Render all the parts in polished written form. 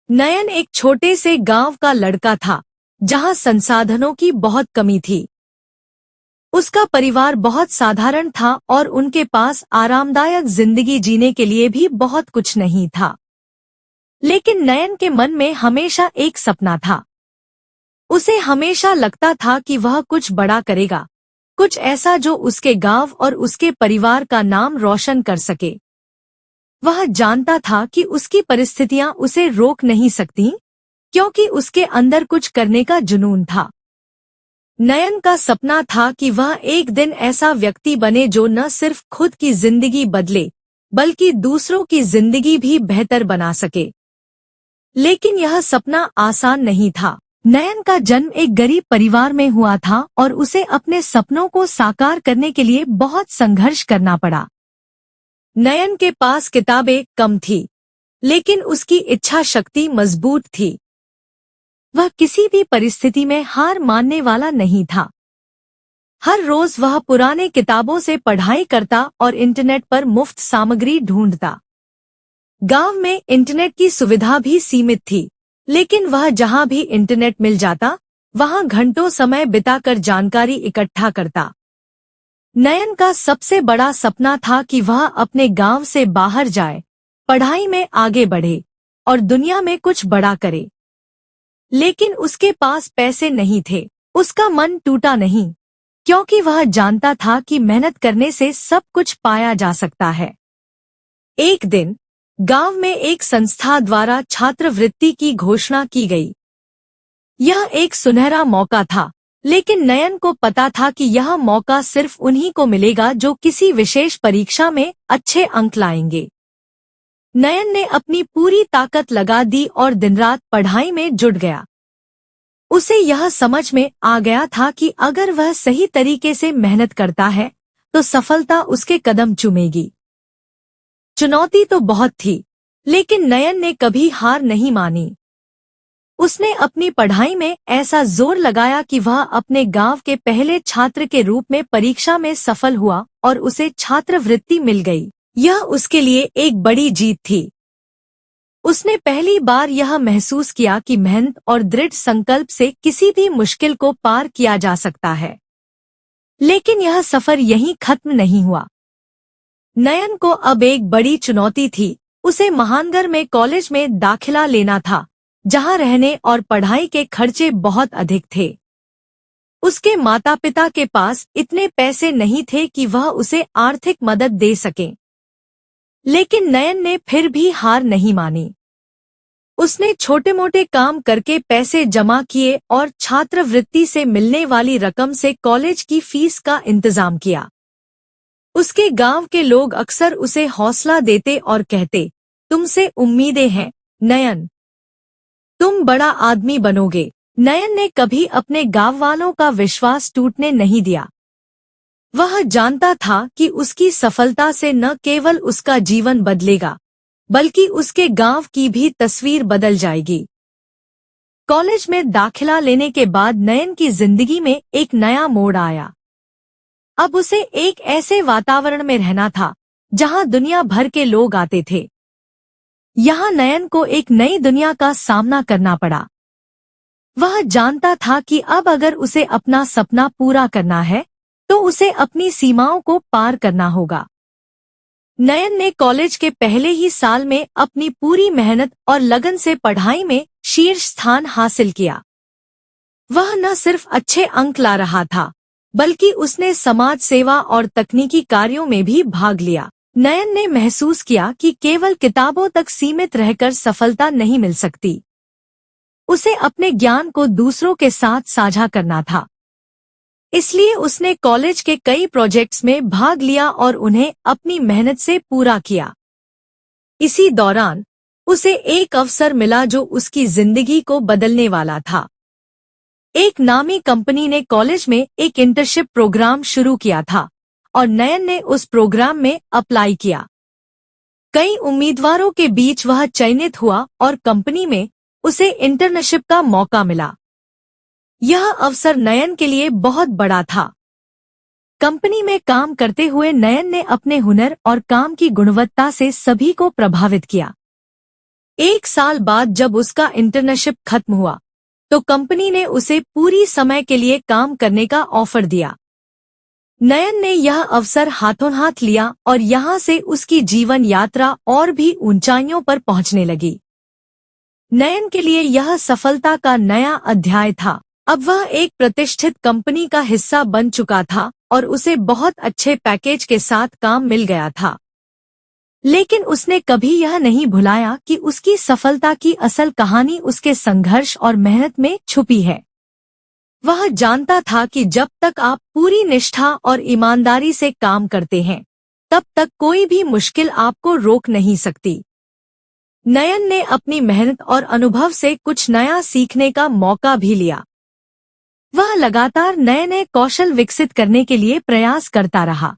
नयन एक छोटे से गांव का लड़का था, जहां संसाधनों की बहुत कमी थी। उसका परिवार बहुत साधारण था और उनके पास आरामदायक जिंदगी जीने के लिए भी बहुत कुछ नहीं था। लेकिन नयन के मन में हमेशा एक सपना था। उसे हमेशा लगता था कि वह कुछ बड़ा करेगा, कुछ ऐसा जो उसके गांव और उसके परिवार का नाम रोशन कर सके। वह जानता था कि उसकी परिस्थितियां उसे रोक नहीं सकती, क्योंकि उसके अंदर कुछ करने का जुनून था। नयन का सपना था कि वह एक दिन ऐसा व्यक्ति बने जो न सिर्फ खुद की जिंदगी बदले, बल्कि दूसरों की जिंदगी भी बेहतर बना सके। लेकिन यह सपना आसान नहीं था। नयन का जन्म एक गरीब परिवार में हुआ था और उसे अपने सपनों को साकार करने के लिए बहुत संघर्ष करना पड़ा। नयन के पास किताबें कम थी, लेकिन उसकी इच्छा शक्ति मजबूत थी। वह किसी भी परिस्थिति में हार मानने वाला नहीं था। हर रोज वह पुराने किताबों से पढ़ाई करता और इंटरनेट पर मुफ्त सामग्री ढूंढता। गांव में इंटरनेट की सुविधा भी सीमित थी, लेकिन वह जहां भी इंटरनेट मिल जाता, वहां घंटों समय बिताकर जानकारी इकट्ठा करता। नयन का सबसे बड़ा सपना था कि वह अपने गांव से बाहर जाए, पढ़ाई में आगे बढ़े और दुनिया में कुछ बड़ा करे। लेकिन उसके पास पैसे नहीं थे। उसका मन टूटा नहीं, क्योंकि वह जानता था कि मेहनत करने से सब कुछ पाया जा सकता है। एक दिन गांव में एक संस्था द्वारा छात्रवृत्ति की घोषणा की गई। यह एक सुनहरा मौका था, लेकिन नयन को पता था कि यह मौका सिर्फ उन्हीं को मिलेगा जो किसी विशेष परीक्षा में अच्छे अंक लाएंगे। नयन ने अपनी पूरी ताकत लगा दी और दिनरात पढ़ाई में जुट गया। उसे यह समझ में आ गया था कि अगर वह सही तरीके से मेहनत करता है, तो सफलता उसके कदम चूमेगी। चुनौती तो बहुत थी, लेकिन नयन ने कभी हार नहीं मानी। उसने अपनी पढ़ाई में ऐसा जोर लगाया कि वह अपने गांव के पहले छात्र के रूप में परीक्षा में सफल हुआ और उसे छात्रवृत्ति मिल गई। यह उसके लिए एक बड़ी जीत थी। उसने पहली बार यह महसूस किया कि मेहनत और दृढ़ संकल्प से किसी भी मुश्किल को पार किया जा सकता है। लेकिन यह सफर यहीं खत्म नहीं हुआ। नयन को अब एक बड़ी चुनौती थी। उसे महानगर में कॉलेज में दाखिला लेना था, जहां रहने और पढ़ाई के खर्चे बहुत अधिक थे। उसके माता पिता के पास इतने पैसे नहीं थे कि वह उसे आर्थिक मदद दे सकें। लेकिन नयन ने फिर भी हार नहीं मानी। उसने छोटे मोटे काम करके पैसे जमा किए और छात्रवृत्ति से मिलने वाली रकम से कॉलेज की फीस का इंतजाम किया। उसके गांव के लोग अक्सर उसे हौसला देते और कहते, तुमसे उम्मीदें हैं नयन, तुम बड़ा आदमी बनोगे। नयन ने कभी अपने गांव वालों का विश्वास टूटने नहीं दिया। वह जानता था कि उसकी सफलता से न केवल उसका जीवन बदलेगा, बल्कि उसके गांव की भी तस्वीर बदल जाएगी। कॉलेज में दाखिला लेने के बाद नयन की जिंदगी में एक नया मोड़ आया। अब उसे एक ऐसे वातावरण में रहना था, जहां दुनिया भर के लोग आते थे। यहाँ नयन को एक नई दुनिया का सामना करना पड़ा। वह जानता था कि अब अगर उसे अपना सपना पूरा करना है, तो उसे अपनी सीमाओं को पार करना होगा। नयन ने कॉलेज के पहले ही साल में अपनी पूरी मेहनत और लगन से पढ़ाई में शीर्ष स्थान हासिल किया। वह न सिर्फ अच्छे अंक ला रहा था, बल्कि उसने समाज सेवा और तकनीकी कार्यों में भी भाग लिया। नयन ने महसूस किया कि केवल किताबों तक सीमित रहकर सफलता नहीं मिल सकती। उसे अपने ज्ञान को दूसरों के साथ साझा करना था। इसलिए उसने कॉलेज के कई प्रोजेक्ट्स में भाग लिया और उन्हें अपनी मेहनत से पूरा किया। इसी दौरान उसे एक अवसर मिला जो उसकी जिंदगी को बदलने वाला था। एक नामी कंपनी ने कॉलेज में एक इंटर्नशिप प्रोग्राम शुरू किया था और नयन ने उस प्रोग्राम में अप्लाई किया। कई उम्मीदवारों के बीच वह चयनित हुआ और कंपनी में उसे इंटर्नशिप का मौका मिला। यह अवसर नयन के लिए बहुत बड़ा था। कंपनी में काम करते हुए नयन ने अपने हुनर और काम की गुणवत्ता से सभी को प्रभावित किया। 1 साल बाद जब उसका इंटर्नशिप खत्म हुआ तो कंपनी ने उसे पूरी समय के लिए काम करने का ऑफर दिया। नयन ने यह अवसर हाथों हाथ लिया और यहाँ से उसकी जीवन यात्रा और भी ऊंचाइयों पर पहुंचने लगी। नयन के लिए यह सफलता का नया अध्याय था। अब वह एक प्रतिष्ठित कंपनी का हिस्सा बन चुका था और उसे बहुत अच्छे पैकेज के साथ काम मिल गया था। लेकिन उसने कभी यह नहीं भुलाया कि उसकी सफलता की असल कहानी उसके संघर्ष और मेहनत में छुपी है। वह जानता था कि जब तक आप पूरी निष्ठा और ईमानदारी से काम करते हैं, तब तक कोई भी मुश्किल आपको रोक नहीं सकती। नयन ने अपनी मेहनत और अनुभव से कुछ नया सीखने का मौका भी लिया। वह लगातार नए नए कौशल विकसित करने के लिए प्रयास करता रहा।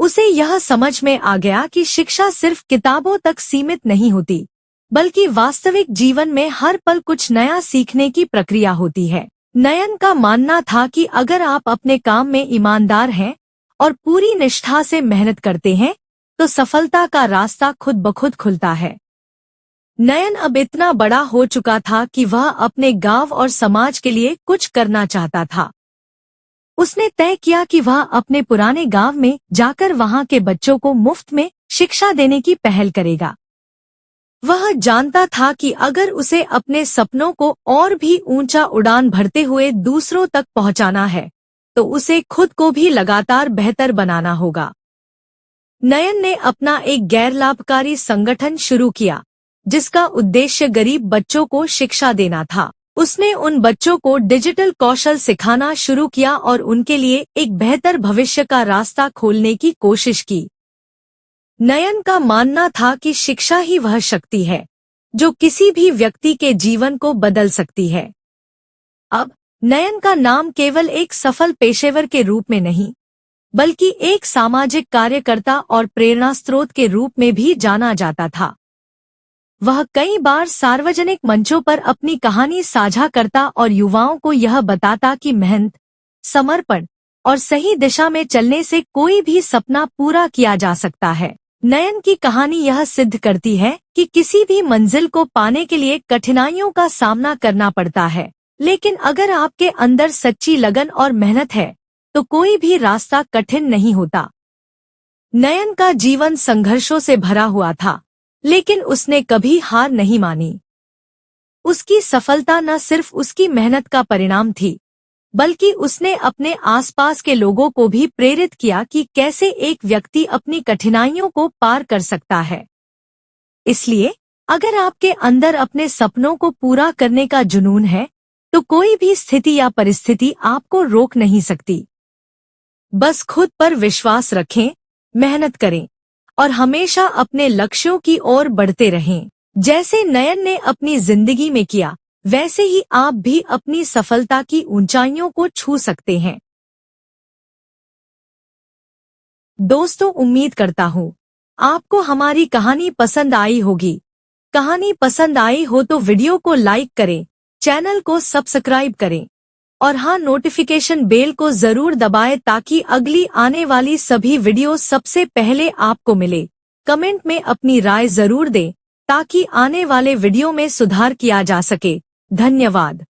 उसे यह समझ में आ गया कि शिक्षा सिर्फ किताबों तक सीमित नहीं होती, बल्कि वास्तविक जीवन में हर पल कुछ नया सीखने की प्रक्रिया होती है। नयन का मानना था कि अगर आप अपने काम में ईमानदार हैं और पूरी निष्ठा से मेहनत करते हैं, तो सफलता का रास्ता खुद ब खुद खुलता है। नयन अब इतना बड़ा हो चुका था कि वह अपने गांव और समाज के लिए कुछ करना चाहता था। उसने तय किया कि वह अपने पुराने गांव में जाकर वहां के बच्चों को मुफ्त में शिक्षा देने की पहल करेगा। वह जानता था कि अगर उसे अपने सपनों को और भी ऊंचा उड़ान भरते हुए दूसरों तक पहुंचाना है, तो उसे खुद को भी लगातार बेहतर बनाना होगा। नयन ने अपना एक गैर लाभकारी संगठन शुरू किया, जिसका उद्देश्य गरीब बच्चों को शिक्षा देना था। उसने उन बच्चों को डिजिटल कौशल सिखाना शुरू किया और उनके लिए एक बेहतर भविष्य का रास्ता खोलने की कोशिश की। नयन का मानना था कि शिक्षा ही वह शक्ति है जो किसी भी व्यक्ति के जीवन को बदल सकती है। अब नयन का नाम केवल एक सफल पेशेवर के रूप में नहीं, बल्कि एक सामाजिक कार्यकर्ता और प्रेरणा स्रोत के रूप में भी जाना जाता था। वह कई बार सार्वजनिक मंचों पर अपनी कहानी साझा करता और युवाओं को यह बताता कि मेहनत, समर्पण और सही दिशा में चलने से कोई भी सपना पूरा किया जा सकता है। नयन की कहानी यह सिद्ध करती है कि किसी भी मंजिल को पाने के लिए कठिनाइयों का सामना करना पड़ता है, लेकिन अगर आपके अंदर सच्ची लगन और मेहनत है, तो कोई भी रास्ता कठिन नहीं होता। नयन का जीवन संघर्षों से भरा हुआ था, लेकिन उसने कभी हार नहीं मानी। उसकी सफलता न सिर्फ उसकी मेहनत का परिणाम थी, बल्कि उसने अपने आसपास के लोगों को भी प्रेरित किया कि कैसे एक व्यक्ति अपनी कठिनाइयों को पार कर सकता है। इसलिए अगर आपके अंदर अपने सपनों को पूरा करने का जुनून है, तो कोई भी स्थिति या परिस्थिति आपको रोक नहीं सकती। बस खुद पर विश्वास रखें, मेहनत करें और हमेशा अपने लक्ष्यों की ओर बढ़ते रहें। जैसे नयन ने अपनी जिंदगी में किया, वैसे ही आप भी अपनी सफलता की ऊंचाइयों को छू सकते हैं। दोस्तों, उम्मीद करता हूँ आपको हमारी कहानी पसंद आई होगी। कहानी पसंद आई हो तो वीडियो को लाइक करें, चैनल को सब्सक्राइब करें और हाँ, नोटिफिकेशन बेल को जरूर दबाएं ताकि अगली आने वाली सभी वीडियो सबसे पहले आपको मिले। कमेंट में अपनी राय जरूर दें ताकि आने वाले वीडियो में सुधार किया जा सके। धन्यवाद।